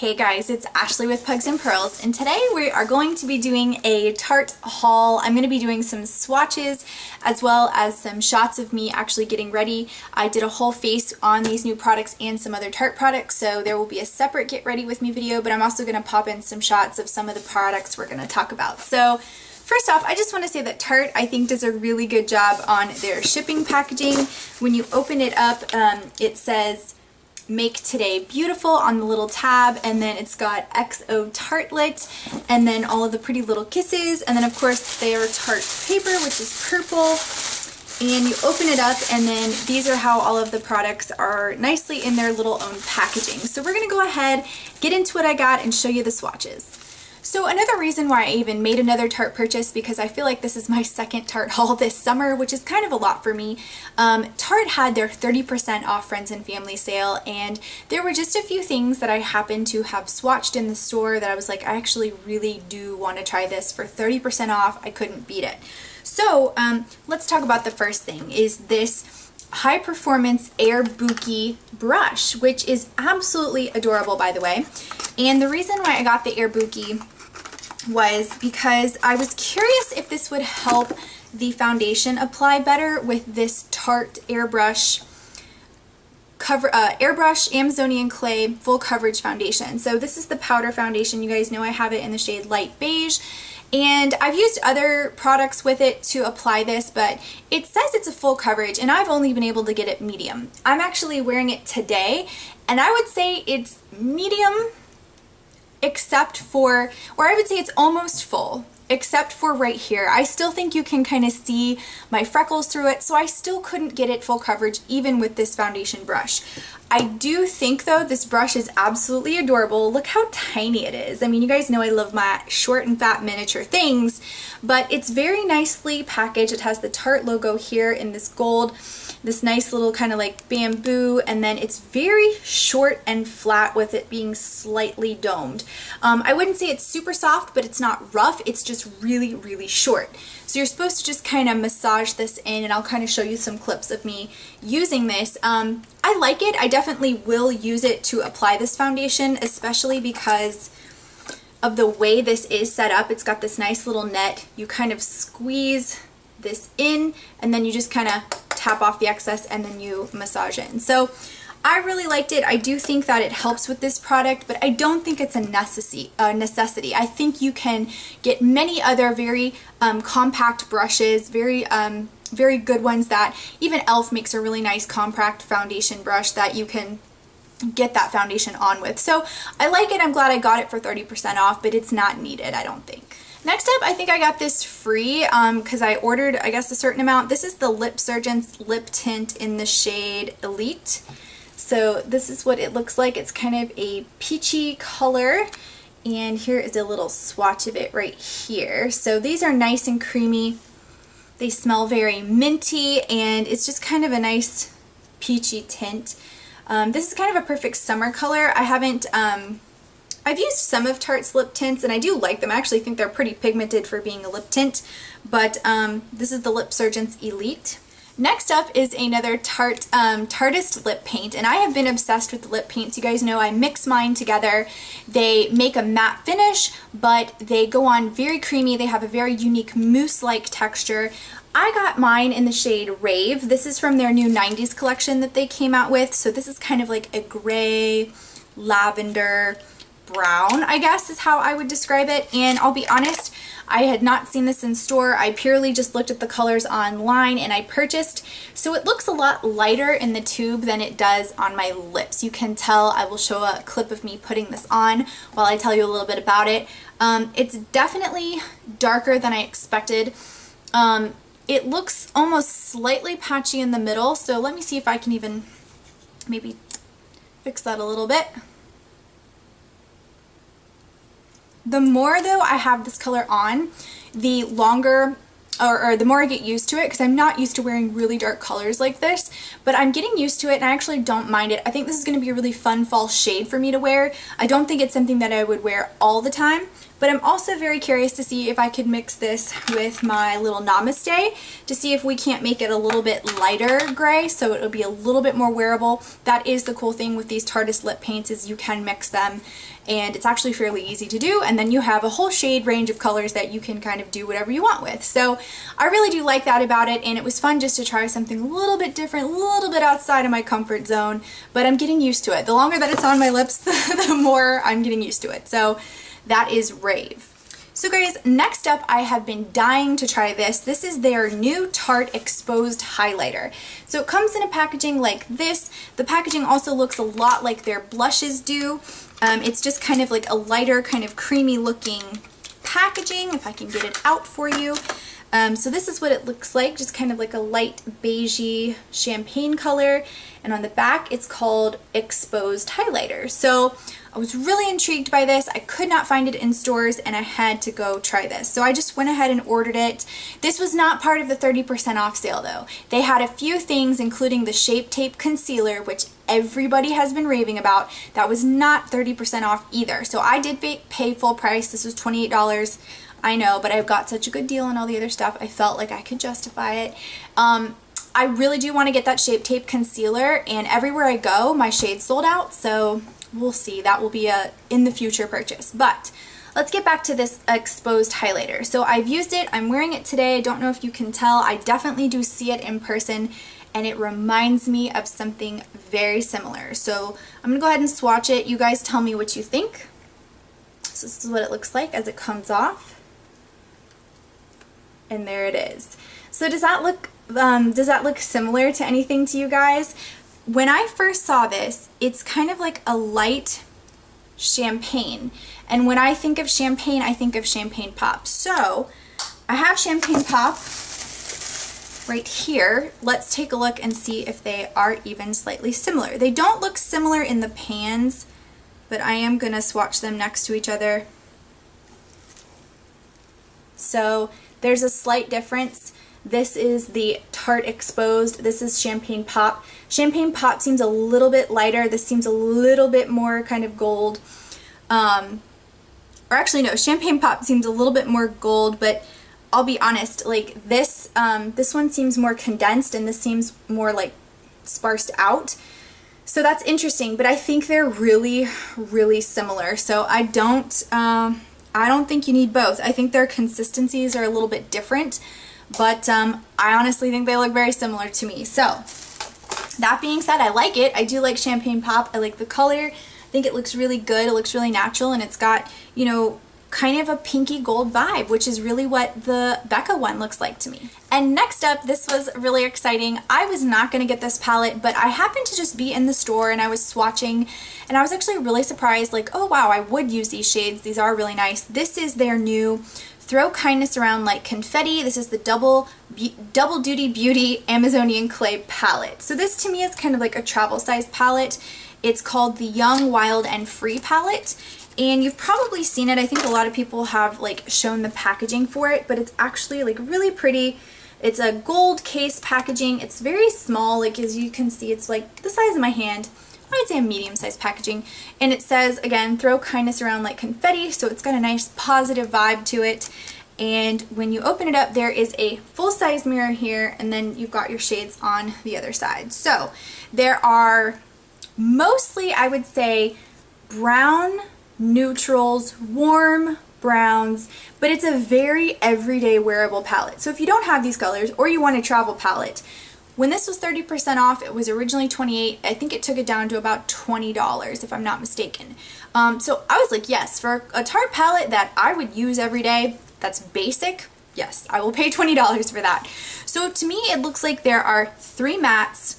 Hey guys, it's Ashley with Pugs and Pearls, and today we are going to be doing a Tarte haul. I'm going to be doing some swatches as well as some shots of me actually getting ready. I did a whole face on these new products and some other Tarte products, so there will be a separate get ready with me video, but I'm also going to pop in some shots of some of the products we're going to talk about. So first off, I just want to say that Tarte, I think, does a really good job on their shipping packaging. When you open it up, it says Make Today Beautiful on the little tab, and then it's got XO Tartlet, and then all of the pretty little kisses, and then of course their Tarte paper, which is purple, and you open it up, and then these are how all of the products are nicely in their little own packaging. So we're going to go ahead, get into what I got, and show you the swatches. So another reason why I even made another Tarte purchase, because I feel like this is my second Tarte haul this summer, which is kind of a lot for me. Tarte had their 30% off Friends and Family sale, and there were just a few things that I happened to have swatched in the store that I was like, I actually really do want to try this for 30% off. I couldn't beat it. So let's talk about the first thing, is this High Performance Air Buki brush, which is absolutely adorable, by the way. And the reason why I got the Air Buki was because I was curious if this would help the foundation apply better with this Tarte Airbrush Amazonian Clay Full Coverage Foundation. So this is the powder foundation. You guys know I have it in the shade Light Beige. And I've used other products with it to apply this, but it says it's a full coverage, and I've only been able to get it medium. I'm actually wearing it today, and I would say it's medium, except for, or I would say it's almost full, except for right here. I still think you can kind of see my freckles through it, so I still couldn't get it full coverage even with this foundation brush. I do think though this brush is absolutely adorable. Look how tiny it is. I mean, you guys know I love my short and fat miniature things, but it's very nicely packaged. It has the Tarte logo here in this gold, this nice little kind of like bamboo, and then it's very short and flat with it being slightly domed. I wouldn't say it's super soft, but it's not rough. It's just really, really short. So you're supposed to just kind of massage this in, and I'll kind of show you some clips of me using this. I like it. I definitely will use it to apply this foundation, especially because of the way this is set up. It's got this nice little net. You kind of squeeze this in, and then you just kind of tap off the excess, and then you massage it. And so I really liked it. I do think that it helps with this product, but I don't think it's a necessity. I think you can get many other very compact brushes, very good ones that even e.l.f. makes a really nice compact foundation brush that you can get that foundation on with. So I like it. I'm glad I got it for 30% off, but it's not needed, I don't think. Next up, I think I got this free because I ordered, I guess, a certain amount. This is the Lip Surgeon's lip tint in the shade Elite. So this is what it looks like. It's kind of a peachy color, and here is a little swatch of it right here. So these are nice and creamy. They smell very minty, and it's just kind of a nice peachy tint. This is kind of a perfect summer color. I've used some of Tarte's lip tints, and I do like them. I actually think they're pretty pigmented for being a lip tint, but this is the Lip Surgeon's Elite. Next up is another Tarteist lip paint, and I have been obsessed with the lip paints. You guys know I mix mine together. They make a matte finish, but they go on very creamy. They have a very unique mousse-like texture. I got mine in the shade Rave. This is from their new 90s collection that they came out with, so this is kind of like a gray, lavender, brown, I guess is how I would describe it. And I'll be honest, I had not seen this in store. I purely just looked at the colors online and I purchased. So it looks a lot lighter in the tube than it does on my lips. You can tell. I will show a clip of me putting this on while I tell you a little bit about it. It's definitely darker than I expected. It looks almost slightly patchy in the middle, so let me see if I can even maybe fix that a little bit. The more though I have this color on, the longer or the more I get used to it, because I'm not used to wearing really dark colors like this, but I'm getting used to it and I actually don't mind it. I think this is going to be a really fun fall shade for me to wear. I don't think it's something that I would wear all the time, But I'm also very curious to see if I could mix this with my little Namaste to see if we can't make it a little bit lighter gray so it'll be a little bit more wearable. That is the cool thing with these Tarte lip paints, is you can mix them and it's actually fairly easy to do, and then you have a whole shade range of colors that you can kind of do whatever you want with. So I really do like that about it, and it was fun just to try something a little bit different, a little bit outside of my comfort zone, but I'm getting used to it. The longer that it's on my lips, the more I'm getting used to it. So that is rave. So guys, next up, I have been dying to try this. This is their new Tarte Exposed Highlighter. So it comes in a packaging like this. The packaging also looks a lot like their blushes do. It's just kind of like a lighter, kind of creamy looking packaging, if I can get it out for you. So this is what it looks like, just kind of like a light beigey champagne color. And on the back, it's called Exposed Highlighter. So I was really intrigued by this. I could not find it in stores and I had to go try this. So I just went ahead and ordered it. This was not part of the 30% off sale though. They had a few things, including the Shape Tape Concealer, which everybody has been raving about. That was not 30% off either. So I did pay full price. This was $28. I know, but I've got such a good deal on all the other stuff. I felt like I could justify it. I really do want to get that Shape Tape Concealer, and everywhere I go, my shade's sold out, so we'll see. That will be a in the future purchase. But let's get back to this Exposed Highlighter. So I've used it. I'm wearing it today. I don't know if you can tell. I definitely do see it in person, and it reminds me of something very similar. So I'm going to go ahead and swatch it. You guys tell me what you think. So this is what it looks like as it comes off. And there it is. So does that look similar to anything to you guys? When I first saw this, it's kind of like a light champagne. And when I think of champagne, I think of champagne pop. So I have champagne pop right here. Let's take a look and see if they are even slightly similar. They don't look similar in the pans, but I am gonna swatch them next to each other. So there's a slight difference. This is the Tarte Exposed. This is Champagne Pop. Champagne Pop seems a little bit lighter. This seems a little bit more kind of gold. Or actually no, Champagne Pop seems a little bit more gold, but I'll be honest, like this one seems more condensed and this seems more like sparsed out. So that's interesting, but I think they're really, really similar. So I don't think you need both. I think their consistencies are a little bit different, but I honestly think they look very similar to me. So that being said, I like it. I do like Champagne Pop. I like the color. I think it looks really good. It looks really natural, and it's got, you know, kind of a pinky gold vibe, which is really what the Becca one looks like to me. And next up, this was really exciting. I was not going to get this palette, but I happened to just be in the store and I was swatching, and I was actually really surprised, like, oh wow, I would use these shades. These are really nice. This is their new Throw Kindness Around Like Confetti. This is the Double Duty Beauty Amazonian Clay palette. So this to me is kind of like a travel size palette. It's called the Young, Wild, and Free palette. And you've probably seen it. I think a lot of people have like shown the packaging for it, but it's actually like really pretty. It's a gold case packaging. It's very small, like as you can see, it's like the size of my hand. I'd say a medium-sized packaging. And it says, again, throw kindness around like confetti, so it's got a nice positive vibe to it. And when you open it up, there is a full-size mirror here, and then you've got your shades on the other side. So there are mostly, I would say, brown neutrals, warm browns, but it's a very everyday wearable palette. So if you don't have these colors or you want a travel palette, when this was 30% off, it was originally $28. I think it took it down to about $20 if I'm not mistaken. So I was like, yes, for a Tarte palette that I would use every day, that's basic, yes, I will pay $20 for that. So to me, it looks like there are 3 mattes,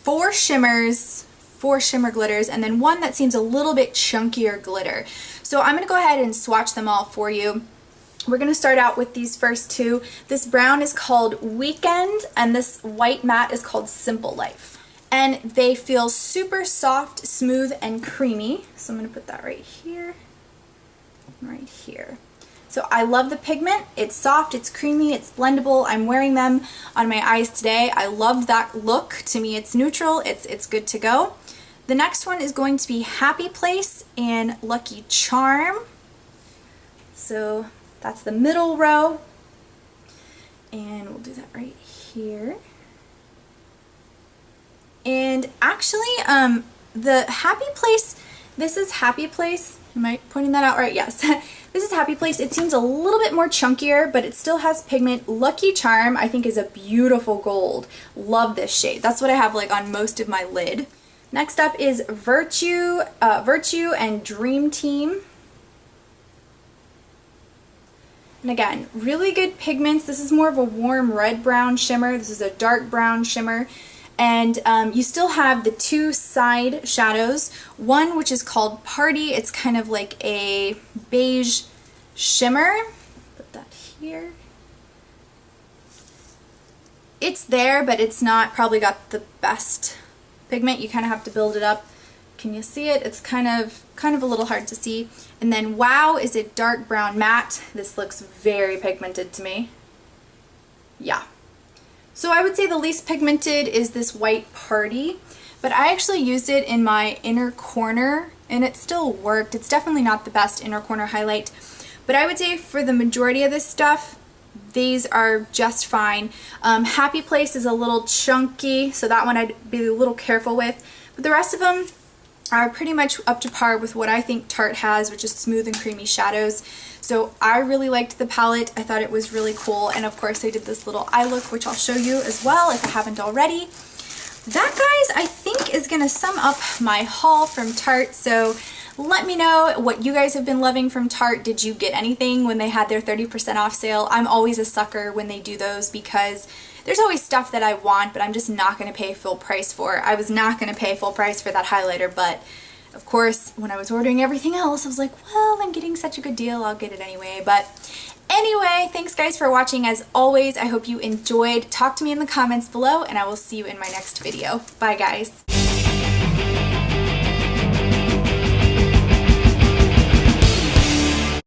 4 shimmers, 4 shimmer glitters, and then 1 that seems a little bit chunkier glitter. So I'm going to go ahead and swatch them all for you. We're going to start out with these first 2. This brown is called Weekend, and this white matte is called Simple Life. And they feel super soft, smooth, and creamy. So I'm going to put that right here, right here. So I love the pigment. It's soft, it's creamy, it's blendable. I'm wearing them on my eyes today. I love that look. To me, it's neutral. It's good to go. The next one is going to be Happy Place and Lucky Charm. So that's the middle row. And we'll do that right here. And actually, the Happy Place, this is Happy Place. Am I pointing that out right? Yes. This is Happy Place. It seems a little bit more chunkier, but it still has pigment. Lucky Charm, I think, is a beautiful gold. Love this shade. That's what I have like on most of my lid. Next up is Virtue and Dream Team. And again, really good pigments. This is more of a warm red-brown shimmer. This is a dark brown shimmer. And you still have the two side shadows. One which is called Party. It's kind of like a beige shimmer. Put that here. It's there, but it's not probably got the best pigment. You kind of have to build it up. Can you see it? It's kind of a little hard to see. And then Wow is a dark brown matte. This looks very pigmented to me. Yeah. So I would say the least pigmented is this White Party, but I actually used it in my inner corner and it still worked. It's definitely not the best inner corner highlight, but I would say for the majority of this stuff, these are just fine. Happy Place is a little chunky, so that one I'd be a little careful with, but the rest of them are pretty much up to par with what I think Tarte has, which is smooth and creamy shadows. So I really liked the palette. I thought it was really cool, and of course I did this little eye look, which I'll show you as well if I haven't already. That, guys, I think is gonna sum up my haul from Tarte. So let me know what you guys have been loving from Tarte. Did you get anything when they had their 30% off sale? I'm always a sucker when they do those because there's always stuff that I want, but I'm just not going to pay full price for. I was not going to pay full price for that highlighter, but of course, when I was ordering everything else, I was like, well, I'm getting such a good deal, I'll get it anyway. But anyway, thanks guys for watching. As always, I hope you enjoyed. Talk to me in the comments below, and I will see you in my next video. Bye, guys.